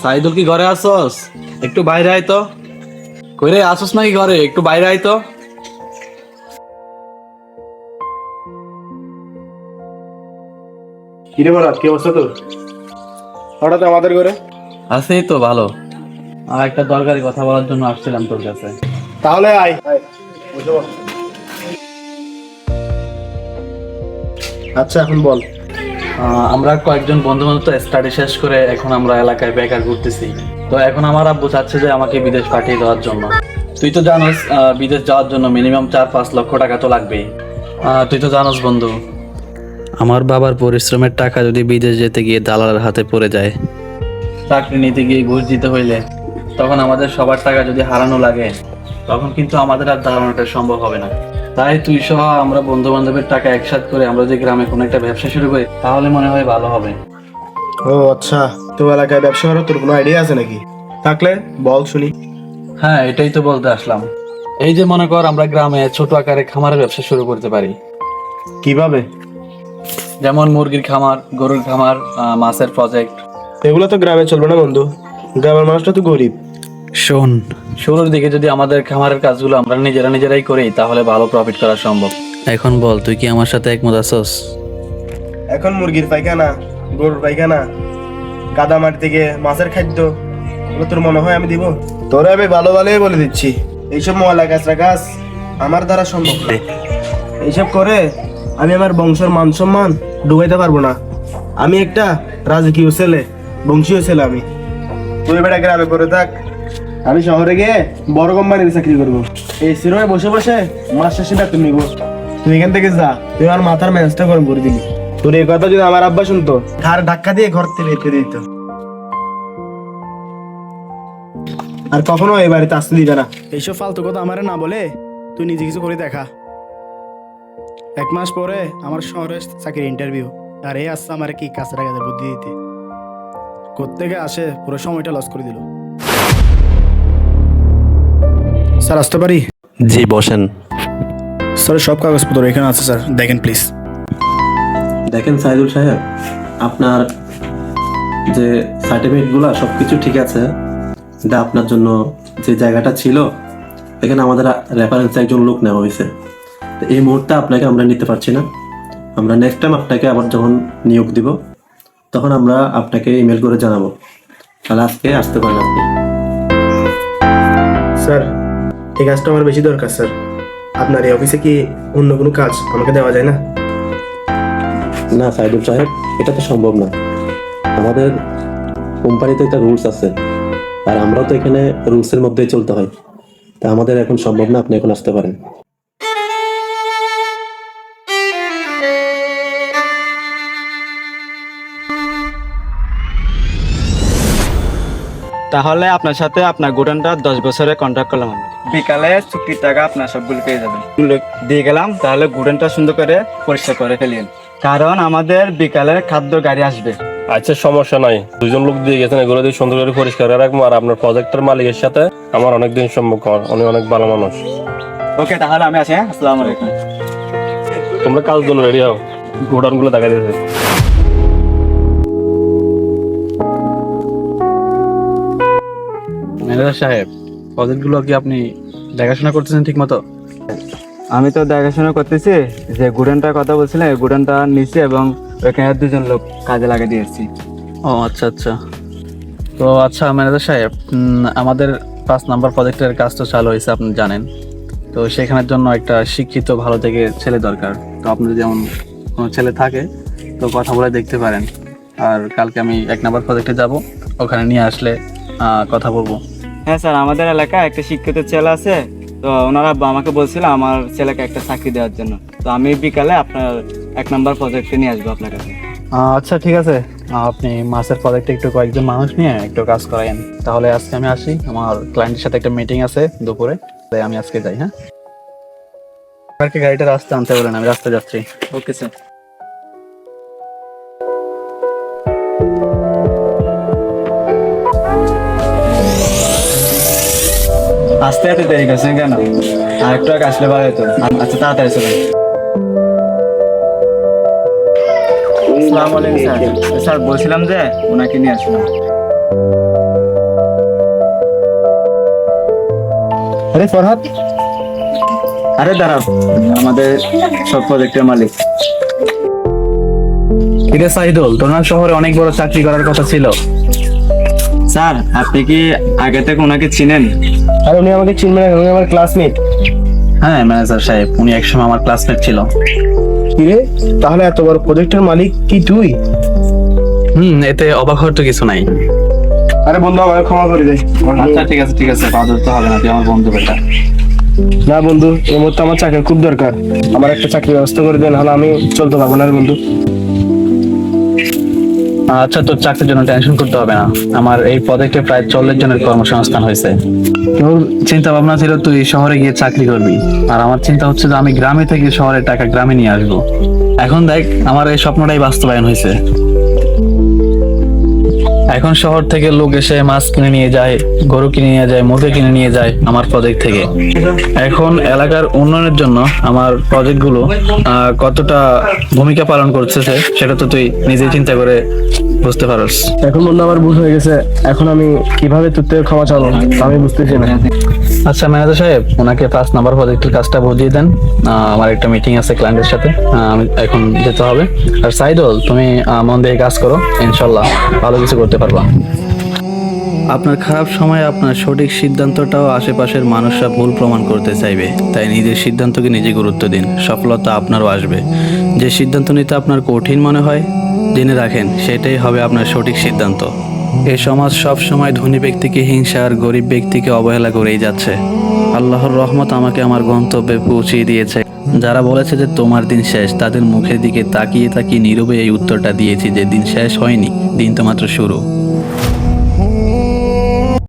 সাইদুল কি ঘরে আসছস? একটু বাইরে আয় তো। কইরে আসছস নাকি ঘরে? একটু বাইরে আয় তো। কিরে বলা, কি অবস্থা তোর? হঠাৎ আমাদের ঘরে? আছেই তো ভালো। আর একটা দরকারি কথা বলার জন্য আসছিলাম তোর কাছে। তাহলে আয় বসে বল। আচ্ছা এখন বল। আমরা কয়েকজন বন্ধু বান্ধব স্টাডি শেষ করে এখন আমরা এলাকায় বেকার ঘুরতেছি। তো এখন আমার আব্বু চাচ্ছে যে আমাকে বিদেশ পাঠিয়ে দেওয়ার জন্য। তুই তো জানোস বিদেশ যাওয়ার জন্য মিনিমাম 4-5 লক্ষ টাকা তো লাগবেই। তুই তো জানোস বন্ধু, আমার বাবার পরিশ্রমের টাকা যদি বিদেশ যেতে গিয়ে দালালের হাতে পড়ে যায়, চাকরি নিতে গিয়ে ঘুষ দিতে হইলে, তখন আমাদের সবার টাকা যদি হারানো লাগে, তখন কিন্তু আমাদের আর দাঁড়ানোটা সম্ভব হবে না। তাই তুই সহ আমরা বন্ধু বান্ধবের টাকা একসাথে করে আমরা যে গ্রামে কোনো একটা ব্যবসা শুরু করি, তাহলে মনে হয় ভালো হবে। ও আচ্ছা, তো এলাকায় ব্যবসা করার তোর কোনো আইডিয়া আছে নাকি? থাকলে বল শুনি। হ্যাঁ, এটাই তো বলতে আসলাম। এই যে মনে কর আমরা গ্রামে ছোট আকারে খামারের ব্যবসা শুরু করতে পারি। কিভাবে? যেমন মুরগির খামার, গরুর খামার, মাছের প্রজেক্ট। এগুলো তো গ্রামে চলবে না বন্ধু, গ্রামের মানুষটা তো গরিব। শোন, শুরুর দিকে যদি আমাদের খামারের কাজগুলো আমরা নিজেরাই করি, তাহলে ভালো প্রফিট করা সম্ভব। এখন বল, তুই কি আমার সাথে একমত আছস? এখন মুরগির পায়খানা, গরুর পায়খানা, কাদা মাটি থেকে মাছের খাদ্য, এগুলো তোর মনে হয় আমি দিব? তোরে আমি ভালো ভালোই বলে দিচ্ছি, এইসব ময়লা কাঁচরা কাজ আমার দ্বারা সম্ভব না। এইসব করে আমি আমার বংশের মান সম্মান ডুবাইতে পারবো না। আমি একটা রাজকীয় ছেলে, বংশীয় ছেলে আমি। তুই বেটা গ্রামে করে থাক, আমি শহরে গিয়ে বড় কোম্পানিতে চাকরি করবো। এই সিরোয় বসে বসে মাস শেষে বেতন নিব। তুই এখান থেকে যা, তুই আমার মাথার ম্যাচটা গরম করে দিলি। তোর এই কথা যদি আমার আব্বা শুনতো, ঘাড় ধাক্কা দিয়ে ঘর থেকে বের করে দিত। আর কখনো এই বাড়িতে আসতে দিবে না। এইসব ফালতু কথা আমারে না বলে তুই নিজে কিছু করে দেখা। 1 মাস পরে আমার শহরে চাকরির ইন্টারভিউ, আর এই আসছে আমার কি কাছে রাখাদের বুদ্ধি দিতে। কোত্থেকে আসে পুরো সময়টা লস করে দিল। স্যার আসতে পারি? জি বসেন। স্যার সব কাগজপত্র এখানে আছে স্যার, দেখেন প্লিজ। দেখেন সাইদুল সাহেব, আপনার যে সার্টিফিকেটগুলো সব কিছু ঠিক আছে। এটা আপনার জন্য যে জায়গাটা ছিল, এখানে আমাদের রেফারেন্সে একজন লোক নেওয়া হয়েছে। তো এই মুহূর্তে আপনাকে আমরা নিতে পারছি না। আমরা নেক্সট টাইম আপনাকে আবার যখন নিয়োগ দিব, তখন আমরা আপনাকে ইমেল করে জানাবো। তাহলে আজকে আসতে পারেন আপনি। স্যার এই কাজটা আমার বেশি দরকার স্যার। আপনার এই অফিসে কি অন্য কোনো কাজ আমাকে দেওয়া যায় না? না সাইদুল সাহেব, এটা তো সম্ভব না। আমাদের কোম্পানিতে একটা রুলস আছে, আর আমরাও তো এখানে রুলসের মধ্যেই চলতে হয়। তা আমাদের এখন সম্ভব না, আপনি এখন আসতে পারেন। তাহলে আপনার সাথে আপনার গোডাউনটা 10 বছরের কন্ট্রাক্ট করলাম আমি। বিকালে চুক্তির টাকা আপনার সবগুলো পেয়ে যাবেন। দিয়ে গেলাম, তাহলে গোডাউনটা সুন্দর করে পরিষ্কার করে ফেলিয়েন, কারণ আমাদের বিকালে খাদ্য গাড়ি আসবে। আচ্ছা সমস্যা নাই, 2জন লোক দিয়ে গেছেন, এগুলো দিয়ে সুন্দর করে পরিষ্কার করে রাখবো। আর আপনার প্রজেক্টের মালিকের সাথে আমার অনেকদিন সম্পর্ক, উনি অনেক ভালো মানুষ। ওকে, তাহলে আমি আসি। হ্যাঁ, আসসালামু আলাইকুম। তোমরা কাজের জন্য রেডি হও, গোডাউন গুলো দেখা দিয়েছে। ম্যানেজার সাহেব, প্রজেক্টগুলো কি আপনি দেখাশোনা করতেছেন ঠিক মতো? আমি তো দেখাশোনা করতেছি, যে গোডাউনটার কথা বলছিলাম, এই গোডাউনটা নিচ্ছি এবং ওখানে 2জন লোক কাজে লাগিয়ে দিয়েছি। ও আচ্ছা আচ্ছা। তো আচ্ছা ম্যানেজার সাহেব, আমাদের 5 নাম্বার প্রজেক্টের কাজ তো চালু হয়েছে, আপনি জানেন। তো সেখানের জন্য একটা শিক্ষিত ভালো থেকে ছেলে দরকার। তো আপনার যেমন কোনো ছেলে থাকে তো কথা বলে দেখতে পারেন। আর কালকে আমি 1 নাম্বার প্রজেক্টে যাব, ওখানে নিয়ে আসলে কথা বলবো। হ্যাঁ স্যার, আমাদের এলাকায় একটা শিক্ষিত ছেলে আছে, তো ওনারা আমাকে বলছিল আমার ছেলেকে একটা চাকরি দেওয়ার জন্য। তো আমি বিকালে আপনার 1 নাম্বার প্রজেক্টে নিয়ে আসবো আপনার কাছে। আচ্ছা ঠিক আছে, আপনি মাছের প্রজেক্টে একটু কয়েকজন মানুষ নিয়ে একটু কাজ করায়েন। তাহলে আজকে আমি আসি, আমার ক্লায়েন্টের সাথে একটা মিটিং আছে দুপুরে, তাই আমি আজকে যাই। হ্যাঁ, আপনাকে গাড়িটা রাস্তা আনতে বলেন, আমি রাস্তা যাচ্ছি। Okay sir. আসতে এত দেরি করছেন কেন? আর একটু আগে আসলে ভালো হতো। আচ্ছা তাড়াতাড়ি চলে। আসসালামু আলাইকুম স্যার। স্যার বলছিলাম যে ওনাকে নিয়ে আসলাম। আরে ফরহাদ, আরে দাঁড়াও, আমাদের সব প্রজেক্টের মালিক। কিরে সাইদুল, তোর না শহরে অনেক বড় চাকরি করার কথা ছিল? স্যার আপনি কি আগে থেকে ওনাকে চিনেন? আর উনি আমাকে চিনবে না, উনি আমার ক্লাসমেট। হ্যাঁ ম্যানেজার সাহেব, উনি একসময় আমার ক্লাসমেট ছিল। কিরে, তাহলে এত বড় প্রজেক্টের মালিক কি তুই? এতে অবাক হওয়ার তো কিছু নাই। আরে বন্ধু, আমাকে ক্ষমা করে দে। আচ্ছা ঠিক আছে ঠিক আছে, বাদ তো হবে না, তুই আমার বন্ধু বেটা। না বন্ধু, এই মুহূর্তে আমার চাকরির খুব দরকার। আমার একটা চাকরির ব্যবস্থা করে দেন, নাহলে আমি চলতে পারবো না রে বন্ধু। আচ্ছা, তোর চাকরির জন্য টেনশন করতে হবে না। আমার এই প্রজেক্টে প্রায় 40 জনের কর্মসংস্থান হয়েছে। তোর চিন্তা ভাবনা ছিল তুই শহরে গিয়ে চাকরি করবি, আর আমার চিন্তা হচ্ছে যে আমি গ্রামে থেকে শহরের টাকা গ্রামে নিয়ে আসবো। এখন দেখ, আমার এই স্বপ্নটাই বাস্তবায়ন হয়েছে। এখন শহর থেকে লোক এসে মাছ কিনে নিয়ে যায়, গরু কিনে নিয়ে যায়, মুরগি কিনে নিয়ে যায় আমার প্রজেক্ট থেকে। এখন এলাকার উন্নয়নের জন্য আমার প্রজেক্টগুলো কতটা ভূমিকা পালন করছে সেটা তো তুই নিজেই চিন্তা করে বুঝতে পারস। এখন বন্ধু আমার ভুল হয়ে গেছে, এখন আমি কিভাবে তোর থেকে ক্ষমা চাবো আমি বুঝতেছি না। আচ্ছা ম্যানেজার সাহেব, ওনাকে 5 নাম্বার প্রজেক্টের কাজটা বুঝিয়ে দেন। আমার একটা মিটিং আছে ক্লায়েন্টের সাথে, আমি এখন যেতে হবে। আর সাইদুল, তুমি মন দিয়ে কাজ করো, ইনশাল্লাহ ভালো কিছু করতে পারবা। আপনার খারাপ সময়ে আপনার সঠিক সিদ্ধান্তটাও আশেপাশের মানুষরা ভুল প্রমাণ করতে চাইবে, তাই নিজের সিদ্ধান্তকে নিজে গুরুত্ব দিন, সফলতা আপনারও আসবে। যে সিদ্ধান্ত নিতে আপনার কঠিন মনে হয়, জেনে রাখেন সেটাই হবে আপনার সঠিক সিদ্ধান্ত। এই সমাজ সব সময় ধনী ব্যক্তিকে হিংসা আর গরিব ব্যক্তিকে অবহেলা করেই যাচ্ছে। আল্লাহর রহমত আমাকে আমার গন্তব্যে পৌঁছিয়ে দিয়েছে। যারা বলেছে যে তোমার দিন শেষ, তাদের মুখের দিকে তাকিয়ে তাকিয়ে নীরবে এই উত্তরটা দিয়েছি যে দিন শেষ হয়নি, দিন তো মাত্র শুরু।